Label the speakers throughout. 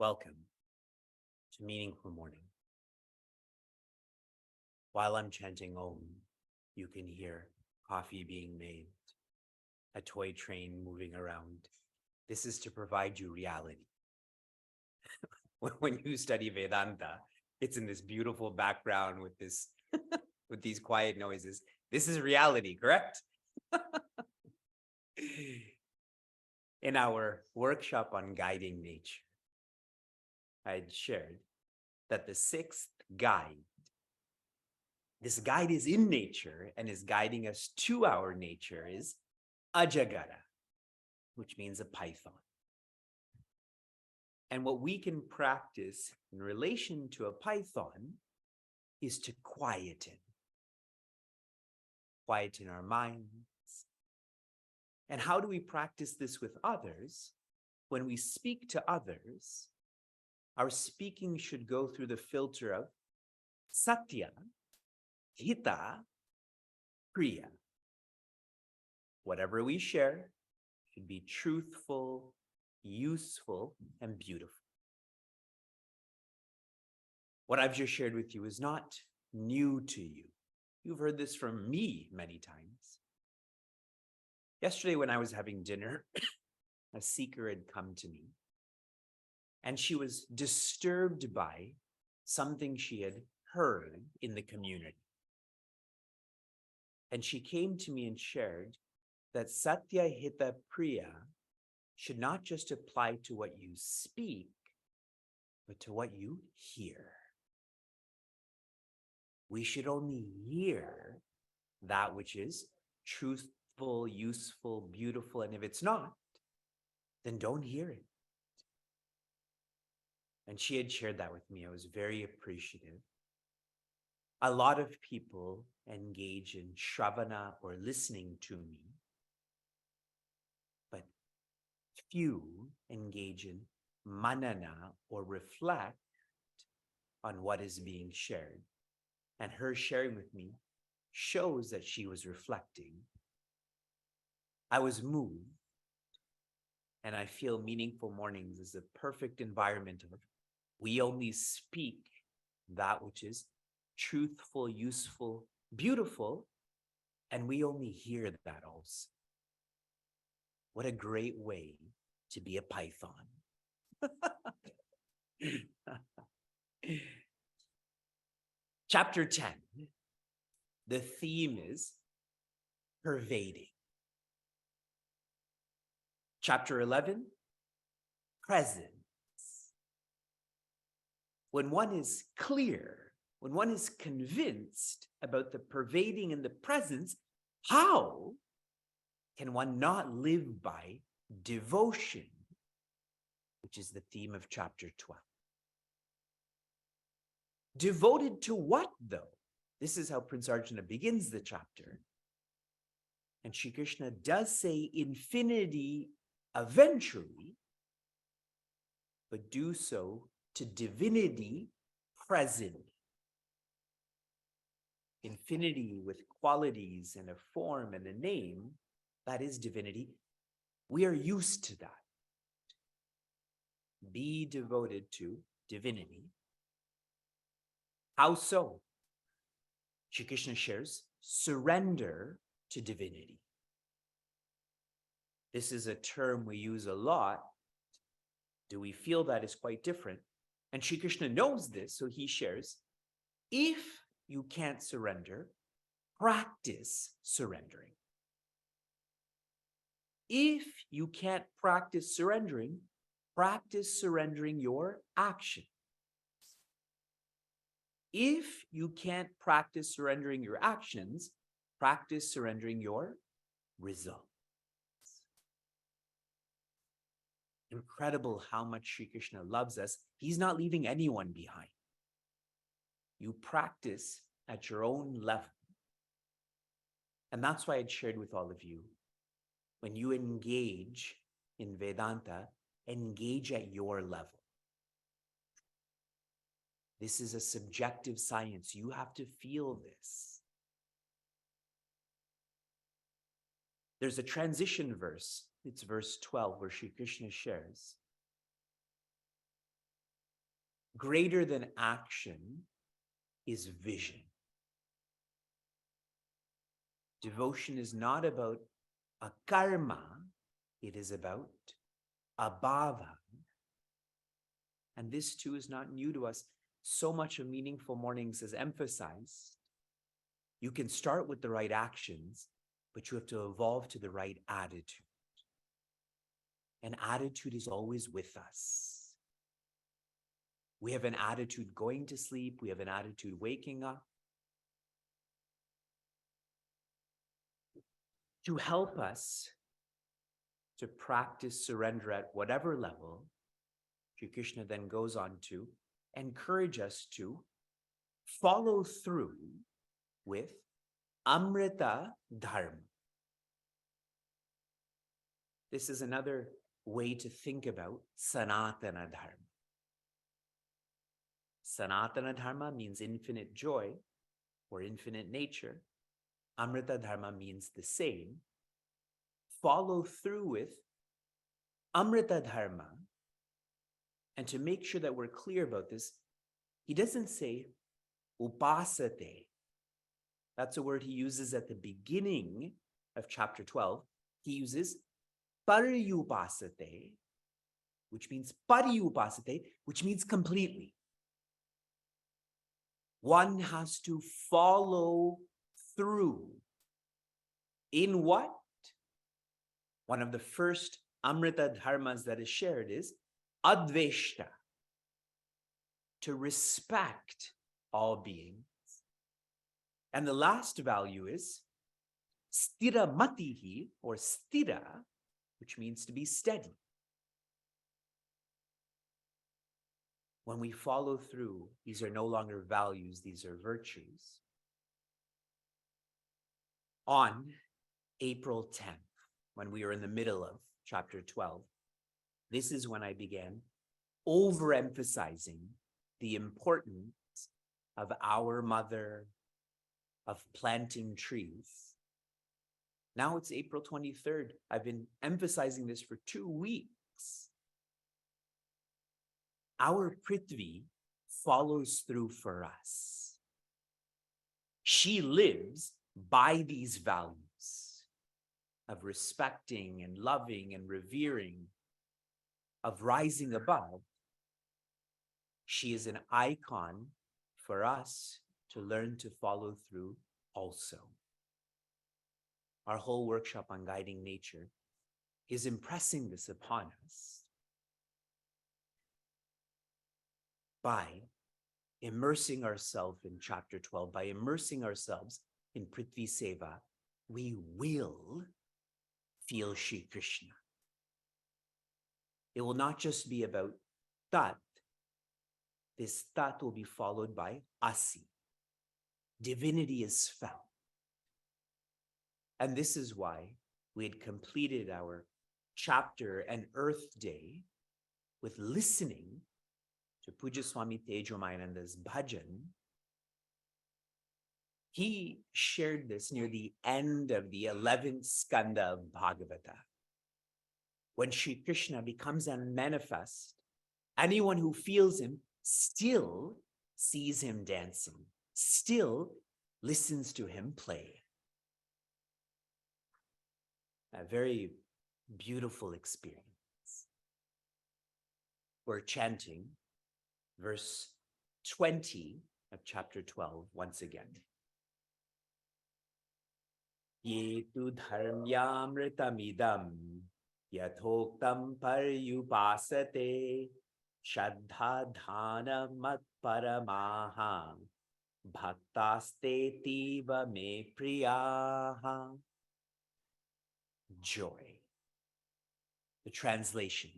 Speaker 1: Welcome to Meaningful Morning. While I'm chanting Om, you can hear coffee being made, a toy train moving around. This is to provide you reality. When you study Vedanta, it's in this beautiful background with this with these quiet noises. This is reality, correct? In our workshop on guiding nature, I had shared that the sixth guide, this guide is in nature and is guiding us to our nature, is Ajagara, which means a python. And what we can practice in relation to a python is to quieten our minds. And how do we practice this with others? When we speak to others, our speaking should go through the filter of Satya, Hita, Priya. Whatever we share should be truthful, useful, and beautiful. What I've just shared with you is not new to you. You've heard this from me many times. Yesterday, when I was having dinner, a seeker had come to me, and she was disturbed by something she had heard in the community. And she came to me and shared that Satya Hita Priya should not just apply to what you speak, but to what you hear. We should only hear that which is truthful, useful, beautiful, and if it's not, then don't hear it. And she had shared that with me. I was very appreciative. A lot of people engage in shravana or listening to me, but few engage in manana or reflect on what is being shared. And her sharing with me shows that she was reflecting. I was moved, and I feel Meaningful Mornings is a perfect environment of we only speak that which is truthful, useful, beautiful, and we only hear that also. What a great way to be a python. Chapter 10, the theme is pervading. Chapter 11, presence. When one is clear, when one is convinced about the pervading and the presence, how can one not live by devotion, which is the theme of chapter 12? Devoted to what, though? This is how Prince Arjuna begins the chapter. And Shri Krishna does say infinity eventually, but do so to divinity present. Infinity with qualities and a form and a name, that is divinity. We are used to that. Be devoted to divinity. How so? Shri Krishna shares surrender to divinity. This is a term we use a lot. Do we feel that is quite different? And Shri Krishna knows this, so he shares, if you can't surrender, practice surrendering. If you can't practice surrendering your action. If you can't practice surrendering your actions, practice surrendering your results. Incredible how much Shri Krishna loves us. He's not leaving anyone behind. You practice at your own level. And that's why I shared with all of you, when you engage in Vedanta, engage at your level. This is a subjective science. You have to feel this. There's a transition verse. It's verse 12 where Shri Krishna shares, greater than action is vision. Devotion is not about a karma, it is about a bhava. And this too is not new to us. So much of Meaningful Mornings is emphasized. You can start with the right actions, but you have to evolve to the right attitude. And attitude is always with us. We have an attitude going to sleep. We have an attitude waking up. To help us to practice surrender at whatever level, Sri Krishna then goes on to encourage us to follow through with Amrita Dharma. This is another way to think about Sanatana Dharma. Sanatana Dharma means infinite joy or infinite nature. Amrita Dharma means the same. Follow through with Amrita Dharma. And to make sure that we're clear about this, he doesn't say upasate. That's a word he uses at the beginning of chapter 12. He uses paryupasate, which means paryupasate, which means completely. One has to follow through. In what? One of the first Amrita Dharmas that is shared is adveshta, to respect all beings. And the last value is stira matihi, or stira, which means to be steady. When we follow through, these are no longer values, these are virtues. On April 10th, when we were in the middle of chapter 12, this is when I began overemphasizing the importance of our mother, of planting trees. Now it's April 23rd. I've been emphasizing this for 2 weeks. Our Prithvi follows through for us. She lives by these values of respecting and loving and revering, of rising above. She is an icon for us to learn to follow through also. Our whole workshop on guiding nature is impressing this upon us by immersing ourselves in chapter 12, by immersing ourselves in Prithvi Seva. We will feel Shri Krishna. It will not just be about Tat. This Tat will be followed by Asi. Divinity is felt. And this is why we had completed our chapter and Earth Day with listening to Puja Swami Tejomayananda's bhajan. He shared this near the end of the 11th skanda of Bhagavata. When Shri Krishna becomes unmanifest, anyone who feels him still sees him dancing, still listens to him play. A very beautiful experience. We're chanting verse 20 of chapter 12 once again. Ye tu dharmyamritamidam yathoktam paryupasate shaddha dhana mat paramaha bhaktaste tiva me priyaha. Joy. The translation.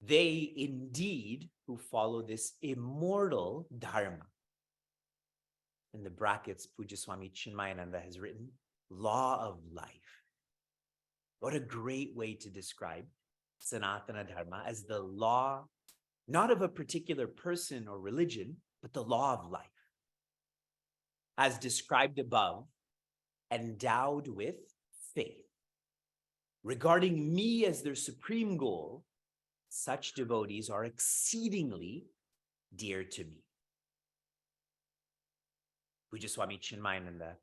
Speaker 1: They indeed who follow this immortal dharma. In the brackets, Puja Swami Chinmayananda has written, law of life. What a great way to describe Sanatana Dharma as the law, not of a particular person or religion, but the law of life. As described above, endowed with faith. Regarding me as their supreme goal, such devotees are exceedingly dear to me. Pujaswami Chinmayananda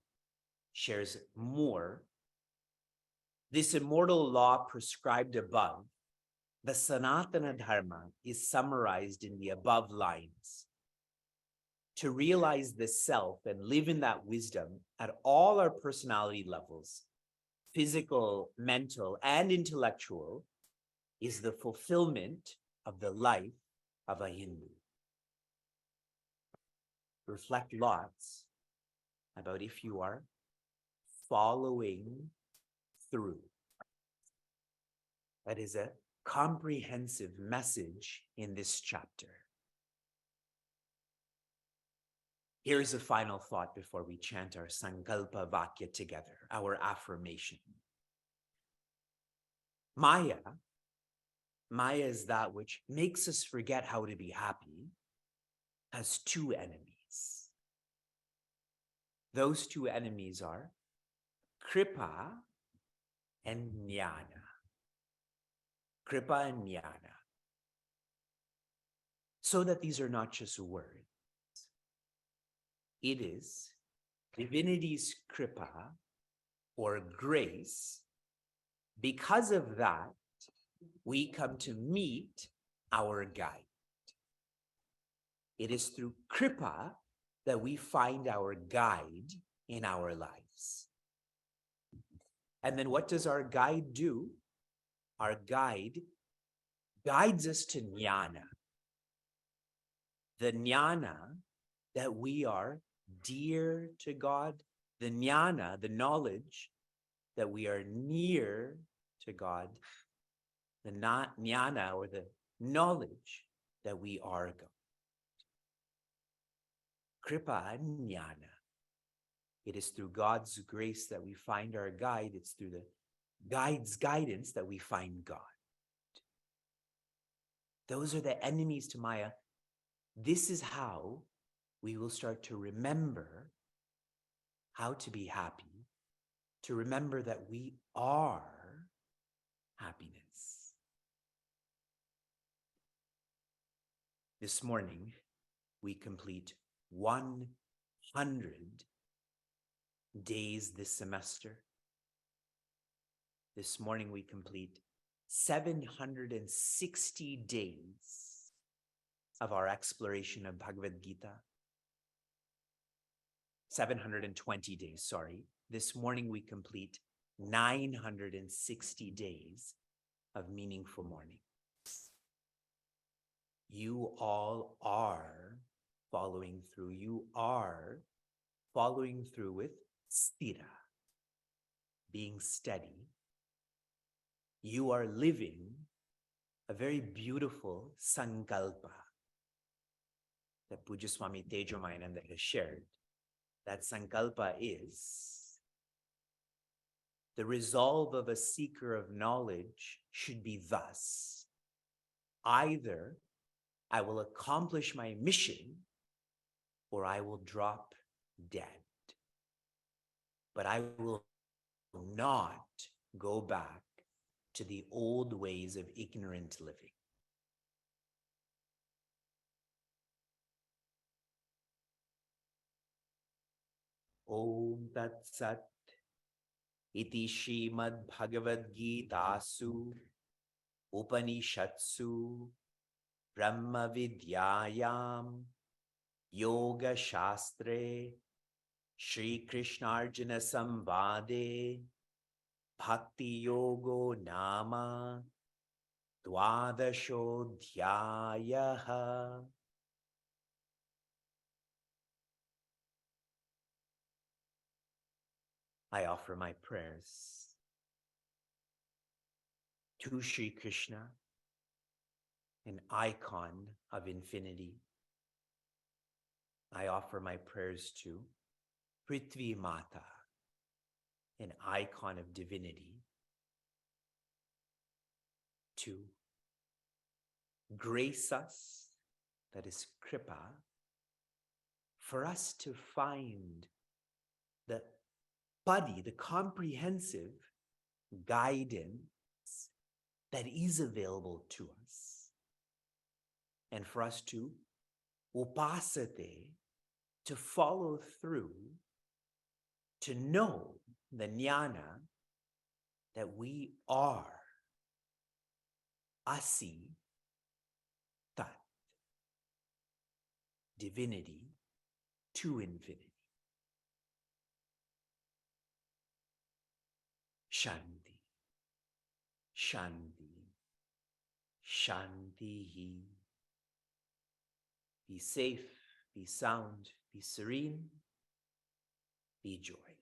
Speaker 1: shares more. This immortal law prescribed above, the Sanatana Dharma, is summarized in the above lines. To realize the self and live in that wisdom at all our personality levels, physical, mental, and intellectual, is the fulfillment of the life of a Hindu. Reflect lots about if you are following through. That is a comprehensive message in this chapter. Here's a final thought before we chant our Sankalpa Vakya together, our affirmation. Maya is that which makes us forget how to be happy, has two enemies. Those two enemies are Kripa and Jnana. Kripa and Jnana. So that these are not just words. It is divinity's Kripa or grace. Because of that, we come to meet our guide. It is through Kripa that we find our guide in our lives. And then what does our guide do? Our guide guides us to Jnana. The Jnana that we are dear to God, the Jnana, the knowledge that we are near to God, the Jnana or the knowledge that we are God. Kripa and Jnana. It is through God's grace that we find our guide. It's through the guide's guidance that we find God. Those are the enemies to Maya. This is how we will start to remember how to be happy, to remember that we are happiness. This morning, we complete 100 days this semester. This morning, we complete 760 days of our exploration of Bhagavad Gita. 720 days, sorry. This morning, we complete 960 days of meaningful morning. You all are following through. You are following through with sthira, being steady. You are living a very beautiful sankalpa that Pujaswami Tejomayananda has shared. That sankalpa is the resolve of a seeker of knowledge should be thus: either I will accomplish my mission or I will drop dead. But I will not go back to the old ways of ignorant living. Om Tat Sat Iti Srimad Bhagavad Gita Su Upanishatsu Brahma Vidyayam Yoga Shastre Shri Krishna Arjuna Samvade Bhakti Yogo Nama Dwadashodhyayaha. I offer my prayers to Shri Krishna, an icon of infinity. I offer my prayers to Prithvi Mata, an icon of divinity, to grace us, that is Kripa, for us to find the body, the comprehensive guidance that is available to us, and for us to upasate, to follow through, to know the jnana that we are asi tat, divinity to infinity. Shanti, shanti, shanti. Be safe, be sound, be serene, be joy.